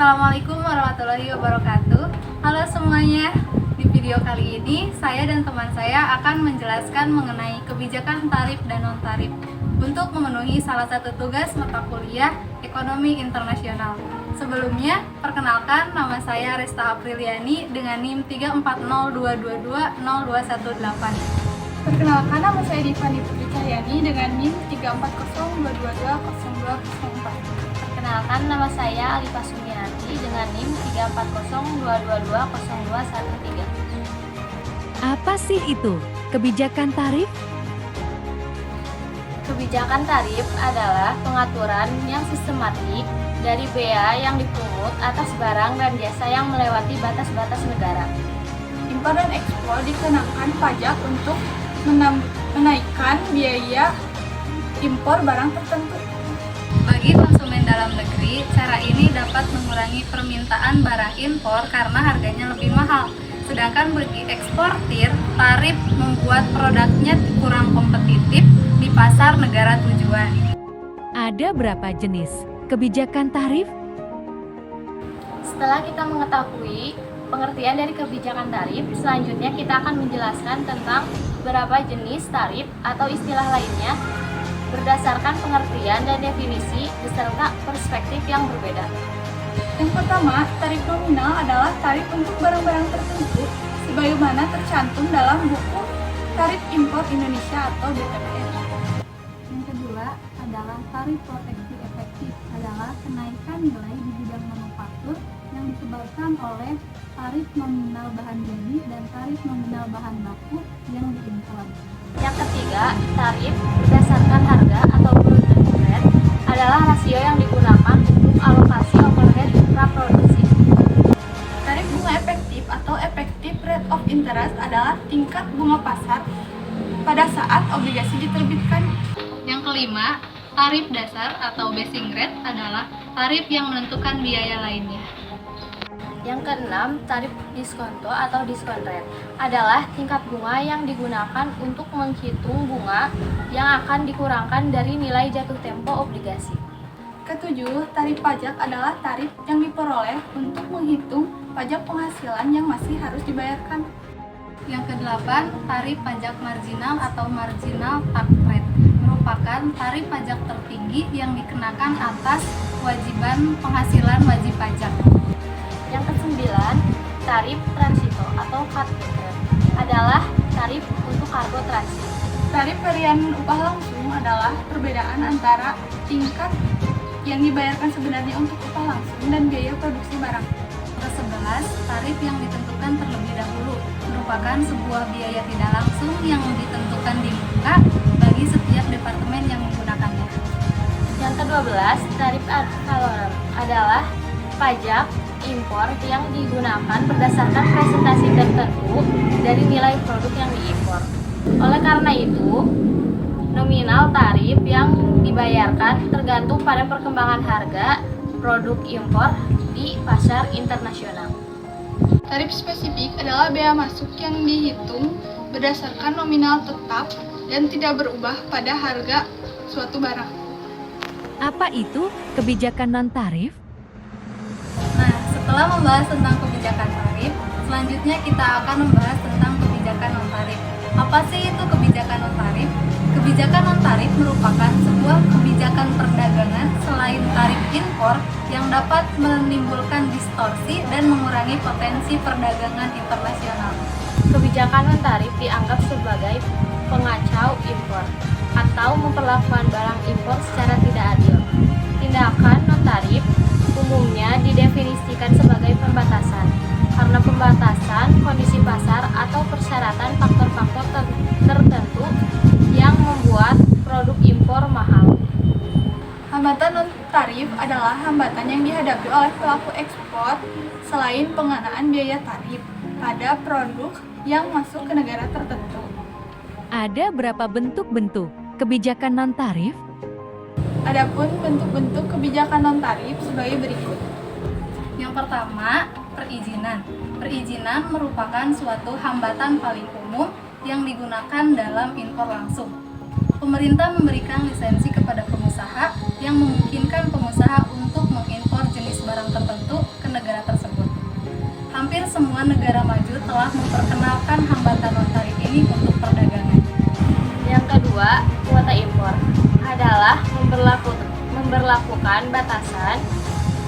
Assalamualaikum warahmatullahi wabarakatuh. Halo semuanya. Di video kali ini, saya dan teman saya akan menjelaskan mengenai kebijakan tarif dan non-tarif untuk memenuhi salah satu tugas mata kuliah Ekonomi Internasional. Sebelumnya, perkenalkan nama saya Resta Apriliani dengan NIM 34022202118. Perkenalkan, nama saya Divani Putri Cahyani dengan NIM 340222204. Perkenalkan, nama saya Alifa Sumiati dengan NIM 34022202113. Apa sih itu kebijakan tarif? Kebijakan tarif adalah pengaturan yang sistematik dari bea yang dipungut atas barang dan jasa yang melewati batas-batas negara. Impor dan ekspor dikenakan pajak untuk menaikkan biaya impor barang tertentu. Bagi konsumen dalam negeri, cara ini dapat mengurangi permintaan barang impor karena harganya lebih mahal. Sedangkan bagi eksportir, tarif membuat produknya kurang kompetitif di pasar negara tujuan. Ada berapa jenis kebijakan tarif? Setelah kita mengetahui pengertian dari kebijakan tarif, selanjutnya kita akan menjelaskan tentang beberapa jenis tarif atau istilah lainnya berdasarkan pengertian dan definisi beserta perspektif yang berbeda. Yang pertama, tarif nominal adalah tarif untuk barang-barang tertentu sebagaimana tercantum dalam buku Tarif Impor Indonesia atau BTPI. Yang kedua adalah tarif proteksi efektif, adalah kenaikan nilai di bidang manufaktur yang disebabkan oleh tarif nominal bahan jadi dan tarif nominal bahan baku yang diimpor. Yang ketiga, tarif berdasarkan harga atau product rate adalah rasio yang digunakan untuk alokasi overhead praproduksi. Tarif bunga efektif atau effective rate of interest adalah tingkat bunga pasar pada saat obligasi diterbitkan. Yang kelima, tarif dasar atau basing rate adalah tarif yang menentukan biaya lainnya. Yang keenam, tarif diskonto atau diskon rate adalah tingkat bunga yang digunakan untuk menghitung bunga yang akan dikurangkan dari nilai jatuh tempo obligasi. Ketujuh, tarif pajak adalah tarif yang diperoleh untuk menghitung pajak penghasilan yang masih harus dibayarkan. Yang kedelapan, tarif pajak marginal atau marginal tax rate merupakan tarif pajak tertinggi yang dikenakan atas kewajiban penghasilan wajib pajak. Yang kesembilan, tarif transito atau cut rate adalah tarif untuk kargo transit. Tarif harian upah langsung adalah perbedaan antara tingkat yang dibayarkan sebenarnya untuk upah langsung dan biaya produksi barang. Ke-11, tarif yang ditentukan terlebih dahulu merupakan sebuah biaya tidak langsung yang ditentukan di muka bagi setiap departemen yang menggunakannya. Yang ke-12, tarif ad valorem adalah pajak impor yang digunakan berdasarkan presentasi tertentu dari nilai produk yang diimpor. Oleh karena itu, nominal tarif yang dibayarkan tergantung pada perkembangan harga produk impor di pasar internasional. Tarif spesifik adalah bea masuk yang dihitung berdasarkan nominal tetap dan tidak berubah pada harga suatu barang. Apa itu kebijakan non-tarif? Nah, setelah membahas tentang kebijakan tarif, selanjutnya kita akan membahas tentang kebijakan non-tarif. Apa sih itu kebijakan non-tarif? Kebijakan non-tarif merupakan sebuah kebijakan perdagangan selain tarif impor yang dapat menimbulkan distorsi dan mengurangi potensi perdagangan internasional. Kebijakan non-tarif dianggap sebagai pengacau impor atau memperlakukan barang impor secara tidak adil. Tindakan non-tarif umumnya didefinisikan sebagai pembatasan karena pembatasan kondisi pasar atau persyaratan faktor-faktor tertentu yang membuat produk impor mahal. Hambatan non-tarif adalah hambatan yang dihadapi oleh pelaku ekspor selain pengenaan biaya tarif pada produk yang masuk ke negara tertentu. Ada berapa bentuk-bentuk kebijakan non-tarif? Adapun bentuk-bentuk kebijakan non-tarif sebagai berikut. Yang pertama, perizinan. Perizinan merupakan suatu hambatan paling umum yang digunakan dalam impor langsung. Pemerintah memberikan lisensi kepada pengusaha yang memungkinkan pengusaha untuk mengimpor jenis barang tertentu ke negara tersebut. Hampir semua negara maju telah memperkenalkan hambatan non-tarif ini untuk perdagangan. Yang kedua, kuota impor adalah memberlakukan batasan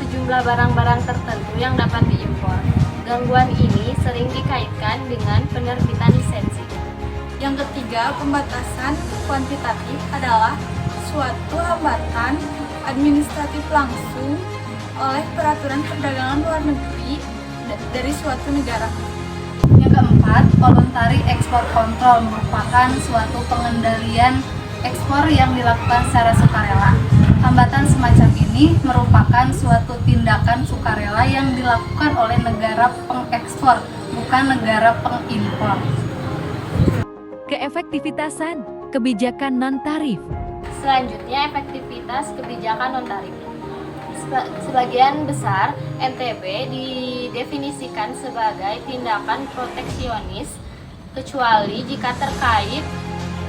sejumlah barang-barang tertentu yang dapat diimpor. Gangguan ini sering dikaitkan dengan penerbitan lisensi. Yang ketiga, pembatasan kuantitatif adalah suatu hambatan administratif langsung oleh peraturan perdagangan luar negeri dari suatu negara. Yang keempat, voluntary export control merupakan suatu pengendalian ekspor yang dilakukan secara sukarela. Hambatan semacam ini merupakan suatu tindakan sukarela yang dilakukan oleh negara pengekspor, bukan negara pengimpor. Keefektivitasan kebijakan non-tarif. Selanjutnya, efektivitas kebijakan non-tarif. Sebagian besar NTB didefinisikan sebagai tindakan proteksionis kecuali jika terkait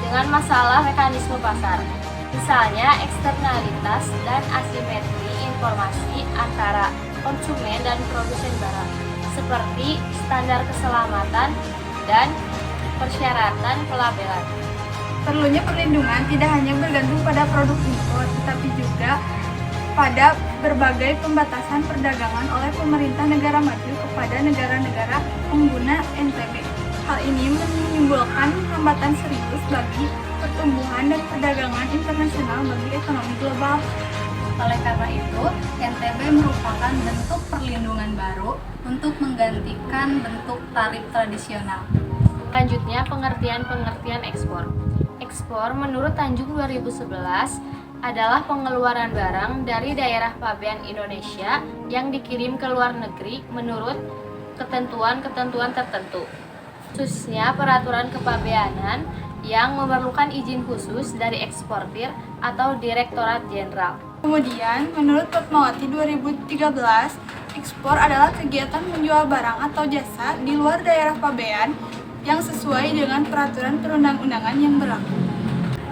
dengan masalah mekanisme pasar. Misalnya, eksternalitas dan asimetri informasi antara konsumen dan produsen barang, seperti standar keselamatan dan persyaratan pelabelan. Perlunya perlindungan tidak hanya bergantung pada produk impor, tetapi juga pada berbagai pembatasan perdagangan oleh pemerintah negara maju kepada negara-negara pengguna NTB. Hal ini menimbulkan hambatan serius bagi pertumbuhan dan perdagangan internasional bagi ekonomi global. Oleh karena itu, NTB merupakan bentuk perlindungan baru untuk menggantikan bentuk tarif tradisional. Selanjutnya, pengertian ekspor. Ekspor menurut Tanjung 2011 adalah pengeluaran barang dari daerah pabean Indonesia yang dikirim ke luar negeri menurut ketentuan-ketentuan tertentu, khususnya peraturan kepabeanan yang memerlukan izin khusus dari eksportir atau Direktorat Jenderal. Kemudian, menurut Fatmawati 2013, ekspor adalah kegiatan menjual barang atau jasa di luar daerah pabean yang sesuai dengan peraturan perundang-undangan yang berlaku.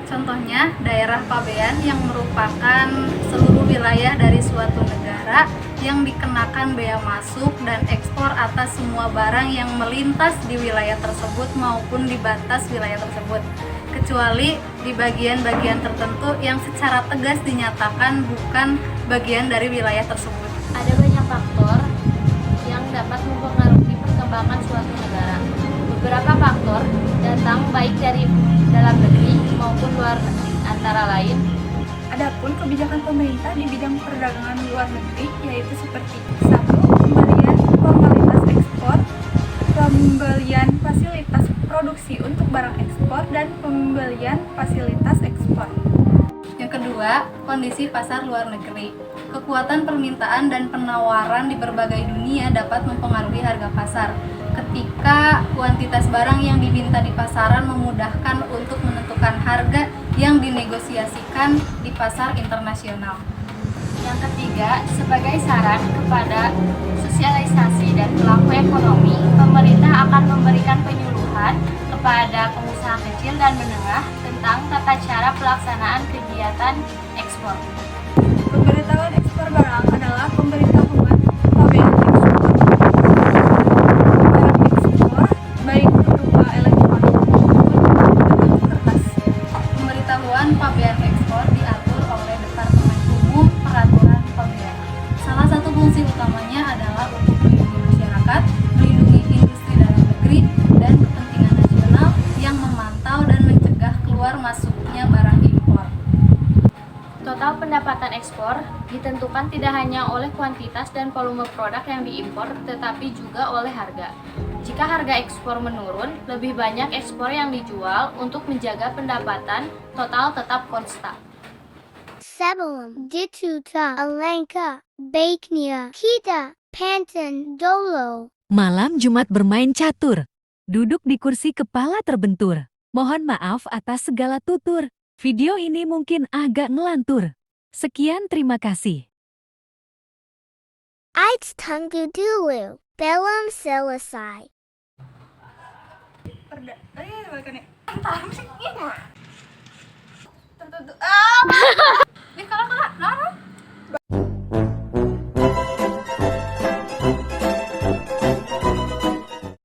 Contohnya, daerah pabean yang merupakan seluruh wilayah dari suatu negara yang dikenakan bea masuk dan ekspor atas semua barang yang melintas di wilayah tersebut maupun di batas wilayah tersebut, kecuali di bagian-bagian tertentu yang secara tegas dinyatakan bukan bagian dari wilayah tersebut. Ada banyak faktor yang dapat mempengaruhi perkembangan suatu negara. Beberapa faktor datang baik dari dalam negeri maupun luar negeri, antara lain Adapun kebijakan pemerintah di bidang perdagangan luar negeri yaitu seperti 1. Pemberian formalitas ekspor, pembelian fasilitas produksi untuk barang ekspor, dan pembelian fasilitas ekspor. Yang kedua, kondisi pasar luar negeri. Kekuatan permintaan dan penawaran di berbagai dunia dapat mempengaruhi harga pasar. Ketika kuantitas barang yang diminta di pasaran memudahkan untuk menentukan harga yang dinegosiasikan di pasar internasional. Yang ketiga, sebagai saran kepada sosialisasi dan pelaku ekonomi, pemerintah akan memberikan penyuluhan kepada pengusaha kecil dan menengah tentang tata cara pelaksanaan kegiatan ekspor. Pemberitahuan ekspor barang adalah pemberitahuan pabean ekspor. Barang ekspor baik berupa elektronik maupun bentuk kertas. Pemberitahuan pabean ekspor diatur oleh Departemen Umum Peraturan Pabean. Salah satu fungsi utamanya adalah untuk melindungi masyarakat, melindungi industri dalam negeri, dan kepentingan nasional yang memantau dan mencegah keluar masuknya barang impor. Total pendapatan ekspor ditentukan tidak hanya oleh kuantitas dan volume produk yang diimpor, tetapi juga oleh harga. Jika harga ekspor menurun, lebih banyak ekspor yang dijual untuk menjaga pendapatan total tetap konstan. Sebelum ditutup alangkah baiknya kita pantun dulu. Malam Jumat bermain catur. Duduk di kursi kepala terbentur. Mohon maaf atas segala tutur. Video ini mungkin agak ngelantur. Sekian, terima kasih. It's tunggu dulu. Belum selesai. Balikan nih. tuh.